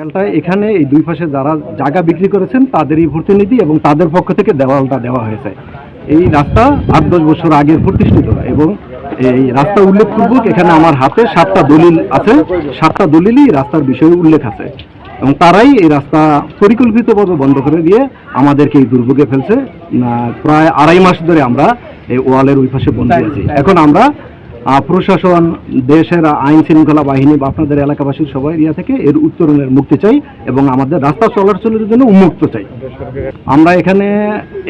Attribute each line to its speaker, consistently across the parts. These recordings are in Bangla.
Speaker 1: খেয়ালটা এখানে এই দুই পাশে যারা জায়গা বিক্রি করেছেন তাদেরই প্রতিনিধি এবং তাদের পক্ষ থেকে দেওয়ালটা দেওয়া হয়েছে। এই রাস্তা 8-10 বছর আগের প্রতিষ্ঠিত এবং এই রাস্তা উল্লেখপূর্বক এখানে আমার হাতে 7টা দলিল আছে, 7টা দলিলই রাস্তার বিষয়ে উল্লেখ আছে এবং তারাই এই রাস্তা পরিকল্পিতভাবে বন্ধ করে দিয়ে আমাদেরকে এই দুর্ভোগে ফেলছে। প্রায় 2.5 মাস ধরে আমরা এই ওয়ালের ওই পাশে বন্দী আছি। এখন আমরা প্রশাসন, দেশের আইন শৃঙ্খলা বাহিনী বা আপনাদের এলাকাবাসীর সবাই থেকে এর উত্তরণের মুক্তি চাই এবং আমাদের রাস্তা চলাচলের জন্য উন্মুক্ত চাই। আমরা এখানে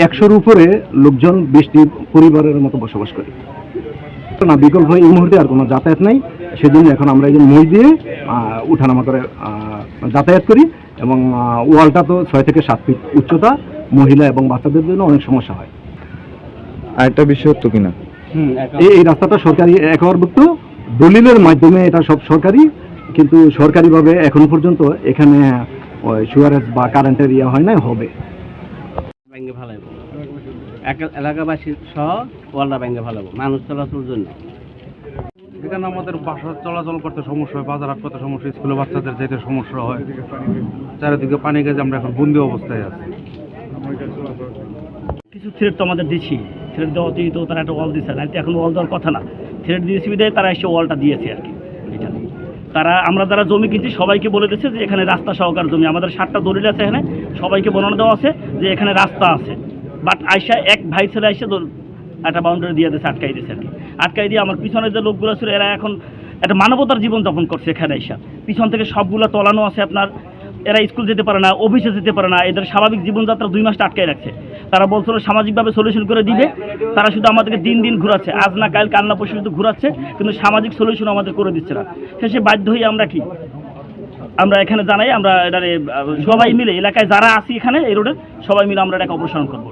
Speaker 1: 100-র উপরে লোকজন 20টি পরিবারের মতো বসবাস করি না। বিকল্প এই মুহূর্তে আর কোনো যাতায়াত নাই, সেজন্য এখন আমরা এই মই দিয়ে উঠানামা করে যাতায়াত করি এবং ওয়ালটা তো 6 থেকে 7 ফিট উচ্চতা, মহিলা এবং বাচ্চাদের জন্য অনেক সমস্যা হয়।
Speaker 2: আর একটা বিষয় হতো কিনা,
Speaker 1: এই রাস্তাটা সরকারি একবারভুক্ত, দলিলের মাধ্যমে এটা সব সরকারি, কিন্তু সরকারিভাবে এখন পর্যন্ত এখানে সুয়ারেজ বা কারেন্টের ইয়ে হয় না, হবে।
Speaker 3: এলাকাবাসী সহ ওয়ালটা ভেঙে ফেলাবো মানুষ চলাচলের জন্য।
Speaker 4: এখানে আমাদের বাসা চলাচল করতে সমস্যা হয়, বাজার হাট করতে সমস্যা, স্কুলে বাচ্চাদের যেতে সমস্যা হয়, চারিদিকে পানি গেছে, আমরা এখন বন্দি অবস্থায় আছি।
Speaker 5: কিছু থ্রেড তো আমাদের দিচ্ছি, থ্রেড দেওয়াতেই তো তারা একটা ওয়াল দিচ্ছে না, এখন ওয়াল দেওয়ার কথা না, থ্রেড দিয়েছি বিধায় তারা এসে ওয়ালটা দিয়েছে আর কি। এটা আমরা যারা জমি কিনছি সবাইকে বলে দিচ্ছে যে এখানে রাস্তা সহকার জমি, আমাদের 7টা দলিল আছে, এখানে সবাইকে বর্ণনা দেওয়া আছে যে এখানে রাস্তা আছে। বাট আইসা এক ভাই ছেলে আইসা একটা বাউন্ডারি দিয়ে দিয়েছে, আটকাই দিয়েছে আর কি। আটকাই দিয়ে আমার পিছনে যে লোকগুলো ছিল এরা এখন একটা মানবতার জীবনযাপন করছে এখানে আইসা। পিছন থেকে সবগুলো তলানো আছে আপনার, এরা স্কুল যেতে পারে না, অফিসে যেতে পারে না, এদের স্বাভাবিক জীবনযাত্রা 2 মাস আটকাই রাখছে। তারা বলছিল সামাজিকভাবে সলিউশন করে দিবে, তারা শুধু আমাদেরকে দিন ঘুরাচ্ছে, আজ না কাল কাল না পরশু শুধু ঘুরাচ্ছে, কিন্তু সামাজিক সলিউশন আমাদের করে দিচ্ছে না। শেষে বাধ্য হয়ে আমরা এখানে জানাই, আমরা এটারে সবাই মিলে এলাকায় যারা আছি এখানে এই রোডে সবাই মিলে আমরা এটাকে অপসারণ করবো।